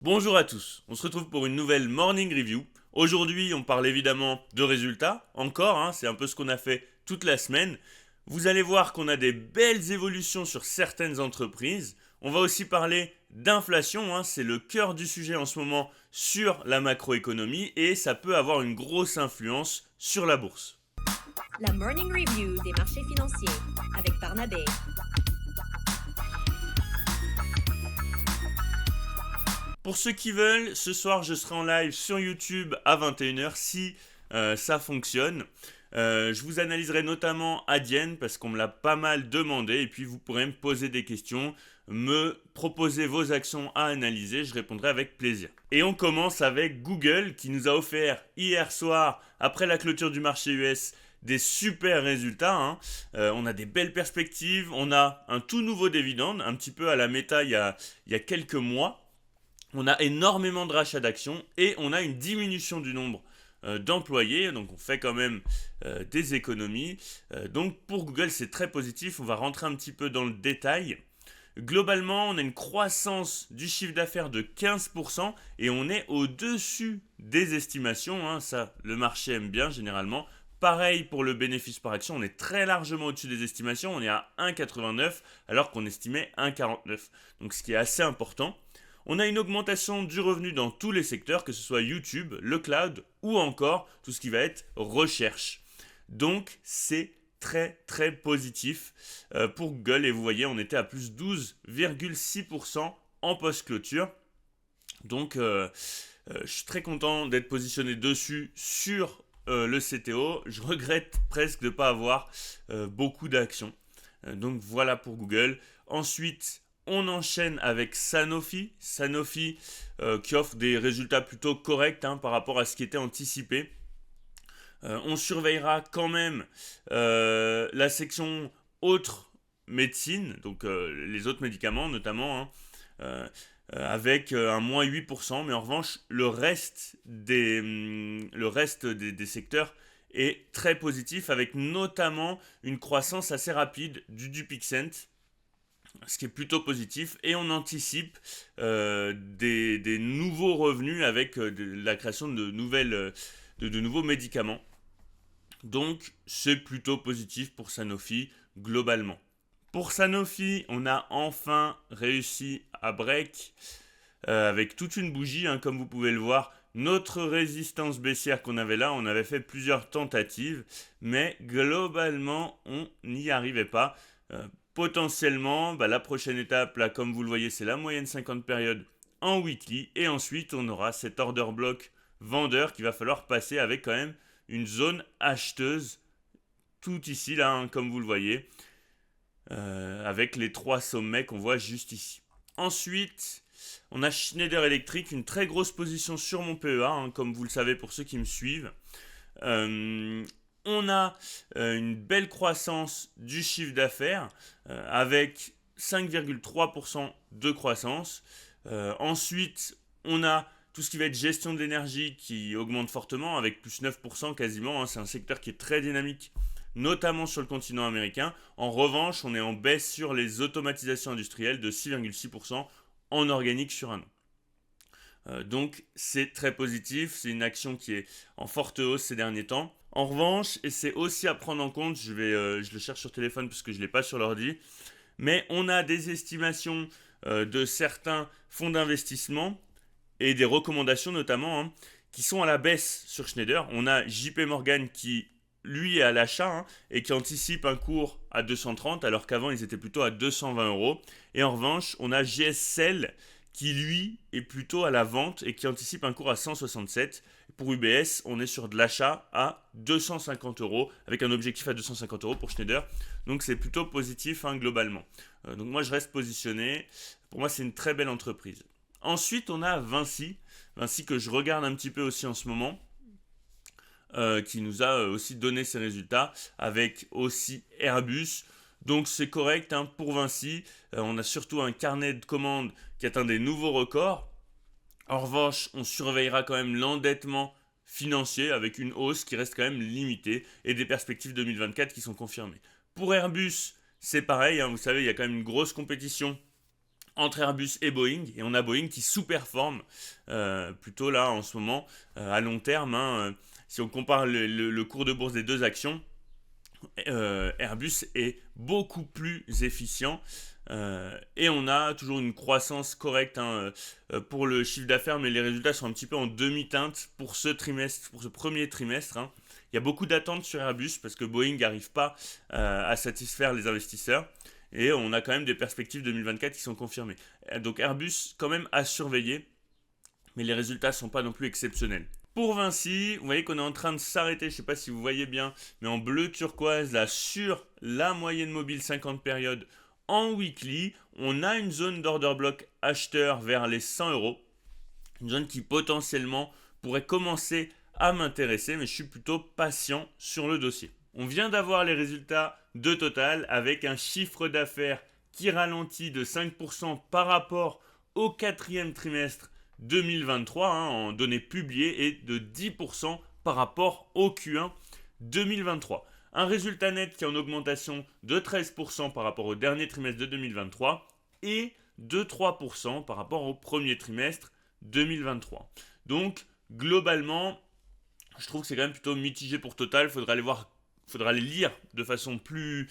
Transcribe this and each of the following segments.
Bonjour à tous, on se retrouve pour une nouvelle morning review. Aujourd'hui, on parle évidemment de résultats, encore, c'est un peu ce qu'on a fait toute la semaine. Vous allez voir qu'on a des belles évolutions sur certaines entreprises. On va aussi parler d'inflation, c'est le cœur du sujet en ce moment sur la macroéconomie et ça peut avoir une grosse influence sur la bourse. La Morning Review des marchés financiers avec Barnabé. Pour ceux qui veulent, ce soir je serai en live sur YouTube à 21h si ça fonctionne. Je vous analyserai notamment Adyen parce qu'on me l'a pas mal demandé et puis vous pourrez me poser des questions, me proposer vos actions à analyser, je répondrai avec plaisir. Et on commence avec Google qui nous a offert hier soir, après la clôture du marché US, des super résultats. On a des belles perspectives, on a un tout nouveau dividende, un petit peu à la méta il y a quelques mois. On a énormément de rachats d'actions et on a une diminution du nombre d'employés, donc on fait quand même des économies. Donc pour Google c'est très positif, on va rentrer un petit peu dans le détail. Globalement, on a une croissance du chiffre d'affaires de 15% et on est au-dessus des estimations. Ça, le marché aime bien généralement. Pareil pour le bénéfice par action, on est très largement au-dessus des estimations, on est à 1,89 alors qu'on estimait 1,49. Donc ce qui est assez important. On a une augmentation du revenu dans tous les secteurs, que ce soit YouTube, le cloud ou encore tout ce qui va être recherche. Donc c'est très très positif pour Google et vous voyez on était à plus 12,6% en post-clôture. Donc je suis très content d'être positionné dessus sur le CTO. Je regrette presque de ne pas avoir beaucoup d'actions. Donc voilà pour Google. Ensuite, on enchaîne avec Sanofi. Sanofi qui offre des résultats plutôt corrects par rapport à ce qui était anticipé. On surveillera quand même la section autres médecines, donc les autres médicaments notamment, avec un moins 8%, mais en revanche, le reste des secteurs est très positif, avec notamment une croissance assez rapide du Dupixent, ce qui est plutôt positif, et on anticipe des nouveaux revenus avec la création de nouveaux médicaments. Donc c'est plutôt positif pour Sanofi globalement. Pour Sanofi, on a enfin réussi à break avec toute une bougie, comme vous pouvez le voir. Notre résistance baissière qu'on avait là, on avait fait plusieurs tentatives, mais globalement, on n'y arrivait pas. Potentiellement, la prochaine étape, là, comme vous le voyez, c'est la moyenne 50 périodes en weekly, et ensuite, on aura cet order block vendeur qu'il va falloir passer avec quand même une zone acheteuse tout ici, là, comme vous le voyez, avec les trois sommets qu'on voit juste ici. Ensuite, on a Schneider Electric, une très grosse position sur mon PEA, comme vous le savez pour ceux qui me suivent. On a une belle croissance du chiffre d'affaires avec 5,3% de croissance. Ensuite, on a tout ce qui va être gestion de l'énergie qui augmente fortement avec plus 9% quasiment. C'est un secteur qui est très dynamique, notamment sur le continent américain. En revanche, on est en baisse sur les automatisations industrielles de 6,6% en organique sur un an. Donc c'est très positif, c'est une action qui est en forte hausse ces derniers temps. En revanche, et c'est aussi à prendre en compte, je le cherche sur téléphone parce que je ne l'ai pas sur l'ordi, mais on a des estimations de certains fonds d'investissement et des recommandations notamment qui sont à la baisse sur Schneider. On a JP Morgan qui lui est à l'achat et qui anticipe un cours à 230 alors qu'avant ils étaient plutôt à 220 euros. Et en revanche, on a GSL qui lui est plutôt à la vente et qui anticipe un cours à 167. Pour UBS, on est sur de l'achat à 250 euros avec un objectif à 250 euros pour Schneider. Donc c'est plutôt positif globalement. Donc moi je reste positionné. Pour moi c'est une très belle entreprise. Ensuite on a Vinci. Vinci que je regarde un petit peu aussi en ce moment. Qui nous a aussi donné ses résultats avec aussi Airbus. Donc c'est correct pour Vinci. On a surtout un carnet de commandes qui atteint des nouveaux records. En revanche, on surveillera quand même l'endettement financier avec une hausse qui reste quand même limitée et des perspectives 2024 qui sont confirmées. Pour Airbus, c'est pareil. Vous savez, il y a quand même une grosse compétition entre Airbus et Boeing, et on a Boeing qui sous-performe plutôt là en ce moment à long terme, hein. Si on compare le cours de bourse des deux actions, Airbus est beaucoup plus efficient, et on a toujours une croissance correcte, hein, pour le chiffre d'affaires, mais les résultats sont un petit peu en demi-teinte pour ce trimestre, pour ce premier trimestre, hein. Il y a beaucoup d'attentes sur Airbus parce que Boeing n'arrive pas à satisfaire les investisseurs. Et on a quand même des perspectives 2024 qui sont confirmées. Donc Airbus, quand même, à surveiller. Mais les résultats ne sont pas non plus exceptionnels. Pour Vinci, vous voyez qu'on est en train de s'arrêter. Je ne sais pas si vous voyez bien, mais en bleu turquoise, là, sur la moyenne mobile 50 périodes en weekly, on a une zone d'order block acheteur vers les 100 euros. Une zone qui potentiellement pourrait commencer à m'intéresser, mais je suis plutôt patient sur le dossier. On vient d'avoir les résultats de Total avec un chiffre d'affaires qui ralentit de 5% par rapport au quatrième trimestre 2023, hein, en données publiées, et de 10% par rapport au Q1 2023. Un résultat net qui est en augmentation de 13% par rapport au dernier trimestre de 2023 et de 3% par rapport au premier trimestre 2023. Donc, globalement, je trouve que c'est quand même plutôt mitigé pour Total. Faudra les lire de façon plus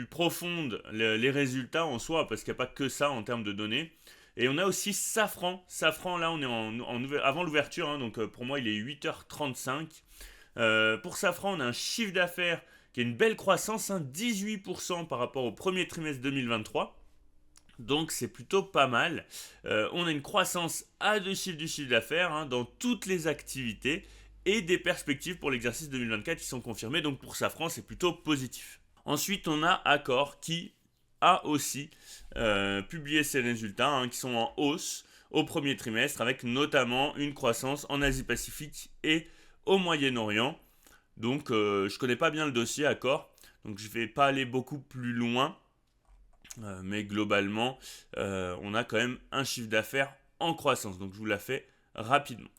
profonde, les résultats en soi, parce qu'il n'y a pas que ça en termes de données. Et on a aussi Safran. Safran, là, on est avant l'ouverture, hein, donc pour moi, il est 8h35. Pour Safran, on a un chiffre d'affaires qui a une belle croissance, hein, 18% par rapport au premier trimestre 2023. Donc c'est plutôt pas mal. On a une croissance à deux chiffres du chiffre d'affaires, hein, dans toutes les activités, et des perspectives pour l'exercice 2024 qui sont confirmées. Donc pour Safran, c'est plutôt positif. Ensuite, on a Accor qui a aussi publié ses résultats, hein, qui sont en hausse au premier trimestre, avec notamment une croissance en Asie-Pacifique et au Moyen-Orient. Donc je connais pas bien le dossier Accor, donc je vais pas aller beaucoup plus loin. Mais globalement, on a quand même un chiffre d'affaires en croissance. Donc je vous la fais rapidement.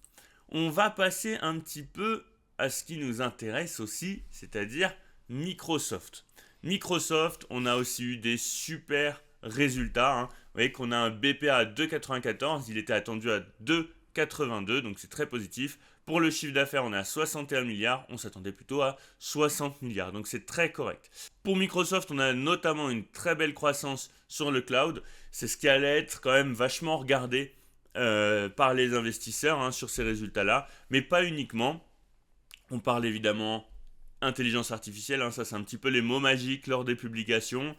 On va passer un petit peu à ce qui nous intéresse aussi, c'est-à-dire Microsoft. Microsoft, on a aussi eu des super résultats, hein. Vous voyez qu'on a un BPA à 2,94, il était attendu à 2,82, donc c'est très positif. Pour le chiffre d'affaires, on est à 61 milliards, on s'attendait plutôt à 60 milliards, donc c'est très correct. Pour Microsoft, on a notamment une très belle croissance sur le cloud, c'est ce qui allait être quand même vachement regardé par les investisseurs, hein, sur ces résultats-là, mais pas uniquement. On parle évidemment intelligence artificielle, hein, ça c'est un petit peu les mots magiques lors des publications.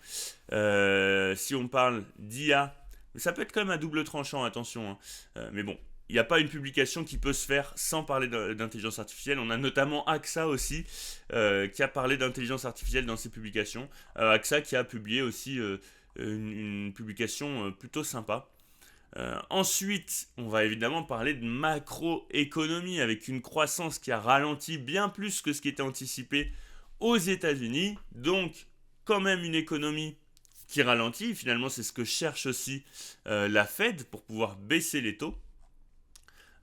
Si on parle d'IA, ça peut être quand même à double tranchant, attention, hein. Mais bon, il n'y a pas une publication qui peut se faire sans parler d'intelligence artificielle. On a notamment AXA aussi, qui a parlé d'intelligence artificielle dans ses publications. AXA qui a publié aussi une publication plutôt sympa. Ensuite, on va évidemment parler de macroéconomie avec une croissance qui a ralenti bien plus que ce qui était anticipé aux États-Unis. Donc, quand même une économie qui ralentit. Finalement, c'est ce que cherche aussi la Fed pour pouvoir baisser les taux.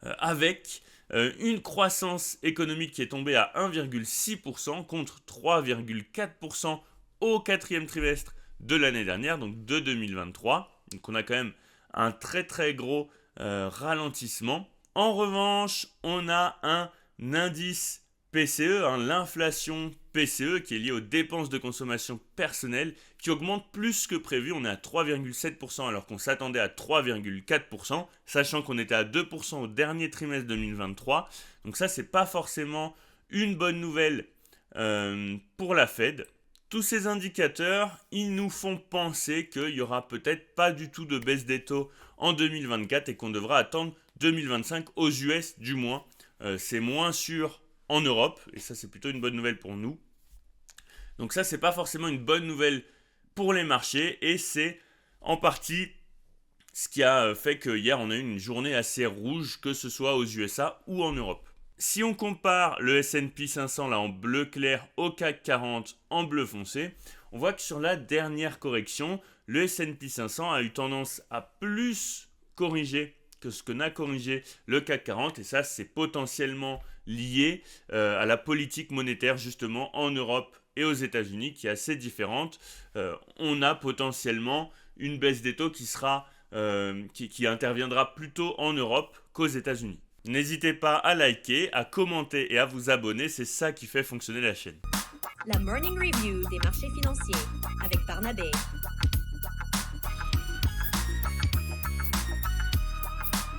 Avec une croissance économique qui est tombée à 1,6% contre 3,4% au quatrième trimestre de l'année dernière, donc de 2023. Donc on a quand même un très très gros ralentissement. En revanche, on a un indice PCE, hein, l'inflation PCE qui est liée aux dépenses de consommation personnelle qui augmente plus que prévu. On est à 3,7% alors qu'on s'attendait à 3,4%, sachant qu'on était à 2% au dernier trimestre 2023. Donc ça, c'est pas forcément une bonne nouvelle pour la Fed. Tous ces indicateurs, ils nous font penser qu'il n'y aura peut-être pas du tout de baisse des taux en 2024 et qu'on devra attendre 2025 aux US du moins. C'est moins sûr en Europe et ça c'est plutôt une bonne nouvelle pour nous. Donc ça c'est pas forcément une bonne nouvelle pour les marchés et c'est en partie ce qui a fait que hier on a eu une journée assez rouge, que ce soit aux USA ou en Europe. Si on compare le S&P 500 là en bleu clair au CAC 40 en bleu foncé, on voit que sur la dernière correction, le S&P 500 a eu tendance à plus corriger que ce que n'a corrigé le CAC 40 et ça c'est potentiellement lié à la politique monétaire justement en Europe et aux États-Unis qui est assez différente. On a potentiellement une baisse des taux qui interviendra plutôt en Europe qu'aux États-Unis. N'hésitez pas à liker, à commenter et à vous abonner, c'est ça qui fait fonctionner la chaîne. La Morning Review des marchés financiers avec Barnabé.